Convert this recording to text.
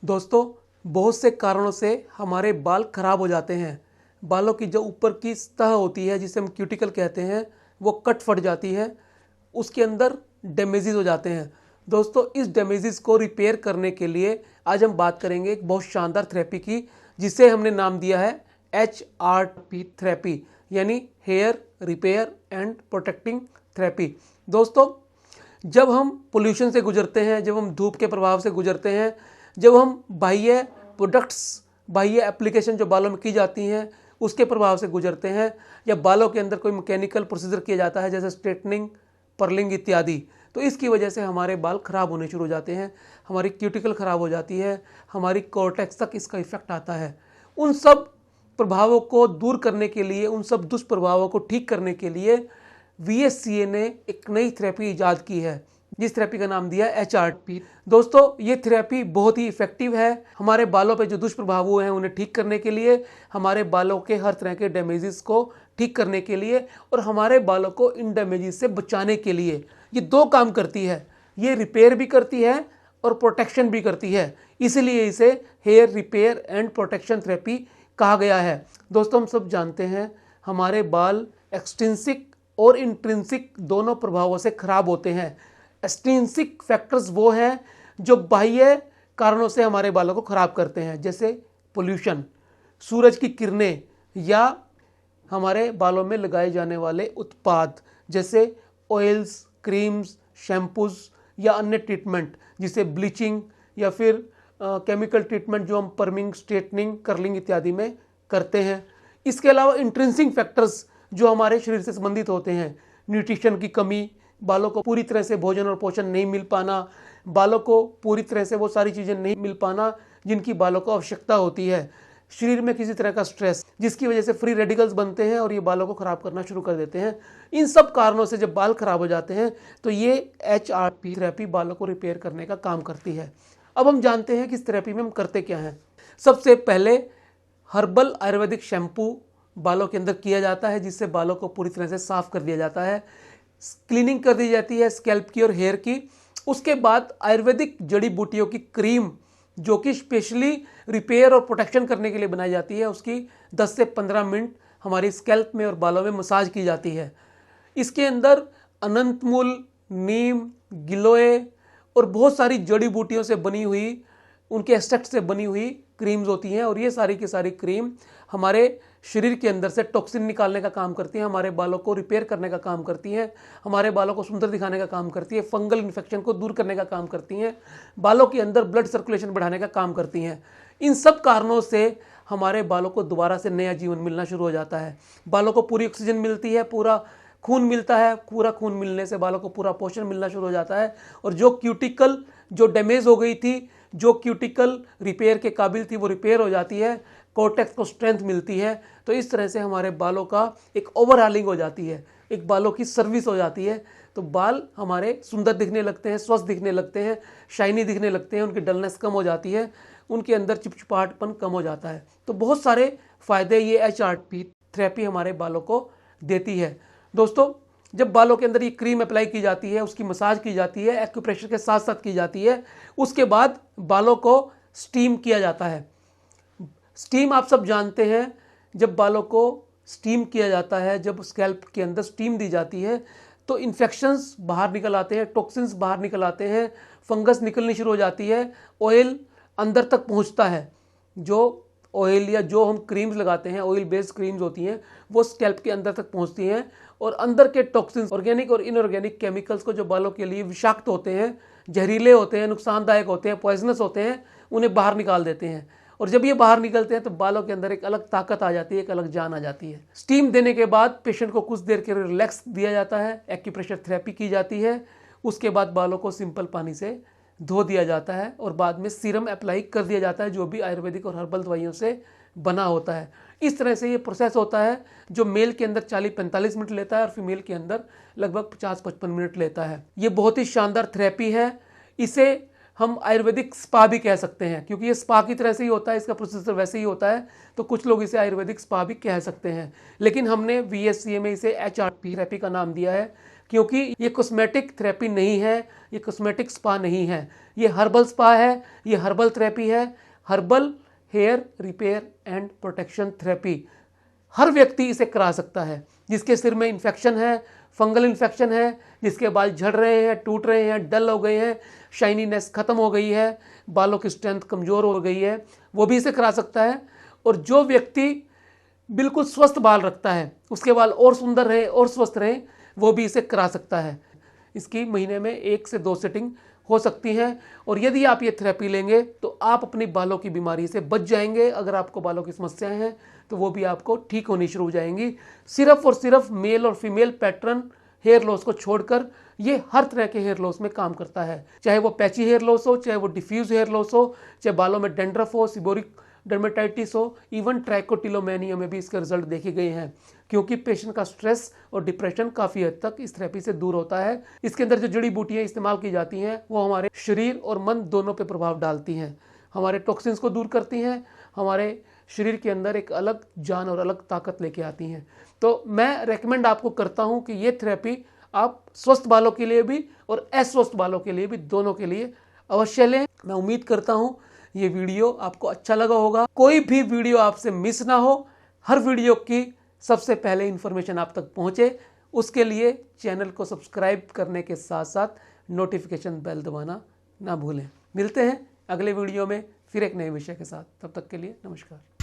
दोस्तों, बहुत से कारणों से हमारे बाल खराब हो जाते हैं। बालों की जो ऊपर की सतह होती है जिसे हम क्यूटिकल कहते हैं वो कट फट जाती है, उसके अंदर डैमेजेस हो जाते हैं। दोस्तों, इस डैमेजेस को रिपेयर करने के लिए आज हम बात करेंगे एक बहुत शानदार थेरेपी की, जिसे हमने नाम दिया है HRP थेरेपी, यानी hair repair and protecting therapy. दोस्तों, जब हम पोल्यूशन से गुजरते हैं, जब हम धूप के प्रभाव से गुजरते हैं, जब हम बाह्य प्रोडक्ट्स, बाह्य एप्लीकेशन जो बालों में की जाती हैं उसके प्रभाव से गुजरते हैं, या बालों के अंदर कोई मैकेनिकल प्रोसीजर किया जाता है जैसे स्ट्रेटनिंग, पर्लिंग इत्यादि, तो इसकी वजह से हमारे बाल खराब होने शुरू हो जाते हैं, हमारी क्यूटिकल खराब हो जाती है, हमारी कॉर्टेक्स तक इसका इफेक्ट आता है। उन सब प्रभावों को दूर करने के लिए, उन सब दुष्प्रभावों को ठीक करने के लिए VSCA ने एक नई थेरेपी इजाद की है, जिस थेरेपी का नाम दिया HRP। दोस्तों, ये थेरेपी बहुत ही इफेक्टिव है हमारे बालों पे जो दुष्प्रभाव हुए हैं उन्हें ठीक करने के लिए, हमारे बालों के हर तरह के डैमेजेस को ठीक करने के लिए, और हमारे बालों को इन डैमेजेस से बचाने के लिए। ये दो काम करती है, ये रिपेयर भी करती है और प्रोटेक्शन भी करती है, इसलिए इसे hair repair and protection therapy कहा गया है। दोस्तों, हम सब जानते हैं हमारे बाल एक्सट्रिंसिक और इंट्रिंसिक दोनों प्रभावों से खराब होते हैं। एक्सट्रिंसिक फैक्टर्स वो हैं जो बाह्य कारणों से हमारे बालों को खराब करते हैं, जैसे पोल्यूशन, सूरज की किरणें, या हमारे बालों में लगाए जाने वाले उत्पाद जैसे ऑयल्स, क्रीम्स, शैम्पूज या अन्य ट्रीटमेंट जिसे ब्लीचिंग या फिर केमिकल ट्रीटमेंट जो हम पर्मिंग, स्ट्रेटनिंग, कर्लिंग इत्यादि में करते हैं। इसके अलावा इंट्रिंसिक फैक्टर्स जो हमारे शरीर से संबंधित होते हैं, न्यूट्रिशन की कमी, बालों को पूरी तरह से भोजन और पोषण नहीं मिल पाना, बालों को पूरी तरह से वो सारी चीज़ें नहीं मिल पाना जिनकी बालों को आवश्यकता होती है, शरीर में किसी तरह का स्ट्रेस जिसकी वजह से फ्री रेडिकल्स बनते हैं और ये बालों को ख़राब करना शुरू कर देते हैं। इन सब कारणों से जब बाल खराब हो जाते हैं तो ये HRP थेरेपी बालों को रिपेयर करने का काम करती है। अब हम जानते हैं कि इस थेरेपी में हम करते क्या हैं। सबसे पहले हर्बल आयुर्वेदिक शैम्पू बालों के अंदर किया जाता है, जिससे बालों को पूरी तरह से साफ कर दिया जाता है, क्लीनिंग कर दी जाती है स्कैल्प की और हेयर की। उसके बाद आयुर्वेदिक जड़ी बूटियों की क्रीम जो कि स्पेशली रिपेयर और प्रोटेक्शन करने के लिए बनाई जाती है, उसकी 10 से 15 मिनट हमारी स्कैल्प में और बालों में मसाज की जाती है। इसके अंदर अनंतमूल, नीम, गिलोय और बहुत सारी जड़ी बूटियों से बनी हुई, उनके एक्सट्रैक्ट से बनी हुई क्रीम्स होती हैं, और ये सारी की सारी क्रीम हमारे शरीर के अंदर से टॉक्सिन निकालने का काम करती हैं, हमारे बालों को रिपेयर करने का काम करती हैं, हमारे बालों को सुंदर दिखाने का काम करती है, फंगल इन्फेक्शन को दूर करने का काम करती हैं, बालों के अंदर ब्लड सर्कुलेशन बढ़ाने का काम करती हैं। इन सब कारणों से हमारे बालों को दोबारा से नया जीवन मिलना शुरू हो जाता है। बालों को पूरी ऑक्सीजन मिलती है, पूरा खून मिलता है, पूरा खून मिलने से बालों को पूरा पोषण मिलना शुरू हो जाता है, और जो क्यूटिकल जो डैमेज हो गई थी, जो क्यूटिकल रिपेयर के काबिल थी, वो रिपेयर हो जाती है, कॉर्टेक्स को स्ट्रेंथ मिलती है। तो इस तरह से हमारे बालों का एक ओवरहालिंग हो जाती है, एक बालों की सर्विस हो जाती है, तो बाल हमारे सुंदर दिखने लगते हैं, स्वस्थ दिखने लगते हैं, शाइनी दिखने लगते हैं, उनकी डलनेस कम हो जाती है, उनके अंदर चिपचिपाहटपन कम हो जाता है। तो बहुत सारे फ़ायदे ये HRP थेरेपी हमारे बालों को देती है। दोस्तों, जब बालों के अंदर ये क्रीम अप्लाई की जाती है, उसकी मसाज की जाती है, एक्यूप्रेशर के साथ साथ की जाती है, उसके बाद बालों को स्टीम किया जाता है। स्टीम आप सब जानते हैं, जब बालों को स्टीम किया जाता है, जब स्कैल्प के अंदर स्टीम दी जाती है तो इन्फेक्शंस बाहर निकल आते हैं, टॉक्सिन्स बाहर निकल आते हैं, फंगस निकलनी शुरू हो जाती है, ऑयल अंदर तक पहुंचता है। जो ऑयल या जो हम क्रीम्स लगाते हैं, ऑयल बेस्ड क्रीम्स होती हैं, वो स्कैल्प के अंदर तक पहुंचती हैं, और अंदर के टॉक्सिन्स, ऑर्गेनिक और इनऑर्गेनिक केमिकल्स को जो बालों के लिए विषाक्त होते हैं, जहरीले होते हैं, नुकसानदायक होते हैं, पॉइजनस होते हैं, उन्हें बाहर निकाल देते हैं। और जब ये बाहर निकलते हैं तो बालों के अंदर एक अलग ताकत आ जाती है, एक अलग जान आ जाती है। स्टीम देने के बाद पेशेंट को कुछ देर के लिए रिलैक्स दिया जाता है, एक्यूप्रेशर थेरेपी की जाती है, उसके बाद बालों को सिंपल पानी से धो दिया जाता है और बाद में सीरम अप्लाई कर दिया जाता है, जो भी आयुर्वेदिक और हर्बल दवाइयों से बना होता है। इस तरह से ये प्रोसेस होता है जो मेल के अंदर 40-45 मिनट लेता है और फीमेल के अंदर लगभग 50-55 मिनट लेता है। ये बहुत ही शानदार थेरेपी है, इसे हम आयुर्वेदिक स्पा भी कह सकते हैं, क्योंकि ये स्पा की तरह से ही होता है, इसका प्रोसेसर वैसे ही होता है, तो कुछ लोग इसे आयुर्वेदिक स्पा भी कह सकते हैं। लेकिन हमने VSCA में इसे HRP थेरेपी का नाम दिया है, क्योंकि ये कॉस्मेटिक थेरेपी नहीं है, ये कॉस्मेटिक स्पा नहीं है, ये हर्बल स्पा है, ये हर्बल थेरेपी है, herbal hair repair and protection therapy. हर व्यक्ति इसे करा सकता है, जिसके सिर में इन्फेक्शन है, फंगल इन्फेक्शन है, जिसके बाल झड़ रहे हैं, टूट रहे हैं, डल हो गए हैं, शाइनीनेस खत्म हो गई है, बालों की स्ट्रेंथ कमज़ोर हो गई है, वो भी इसे करा सकता है। और जो व्यक्ति बिल्कुल स्वस्थ बाल रखता है, उसके बाल और सुंदर रहे और स्वस्थ रहे, वो भी इसे करा सकता है। इसकी महीने में 1 से 2 सेटिंग हो सकती हैं। और यदि आप ये थेरेपी लेंगे तो आप अपनी बालों की बीमारी से बच जाएंगे। अगर आपको बालों की समस्याएं हैं तो वो भी आपको ठीक होनी शुरू हो जाएंगी। सिर्फ और सिर्फ मेल और फीमेल पैटर्न हेयर लॉस को छोड़कर ये हर तरह के हेयर लॉस में काम करता है, चाहे वो पैची हेयर लॉस हो, चाहे वो डिफ्यूज हेयर लॉस हो, चाहे बालों में डेंड्रफ हो, सिबोरिक डर्मेटाइटिस हो, इवन ट्राइकोटिलोमेनिया में भी इसके रिजल्ट देखे गए हैं, क्योंकि पेशेंट का स्ट्रेस और डिप्रेशन काफ़ी हद तक इस थेरेपी से दूर होता है। इसके अंदर जो जड़ी बूटियाँ इस्तेमाल की जाती हैं वो हमारे शरीर और मन दोनों पे प्रभाव डालती हैं, हमारे टॉक्सिन्स को दूर करती हैं, हमारे शरीर के अंदर एक अलग जान और अलग ताकत लेके आती हैं। तो मैं रेकमेंड आपको करता हूँ कि ये थेरेपी आप स्वस्थ बालों के लिए भी और अस्वस्थ बालों के लिए भी, दोनों के लिए अवश्य लें। मैं उम्मीद करता हूँ ये वीडियो आपको अच्छा लगा होगा। कोई भी वीडियो आपसे मिस ना हो, हर वीडियो की सबसे पहले इन्फॉर्मेशन आप तक पहुँचे, उसके लिए चैनल को सब्सक्राइब करने के साथ साथ नोटिफिकेशन बेल दबाना ना भूलें। मिलते हैं अगले वीडियो में फिर एक नए विषय के साथ। तब तक के लिए नमस्कार।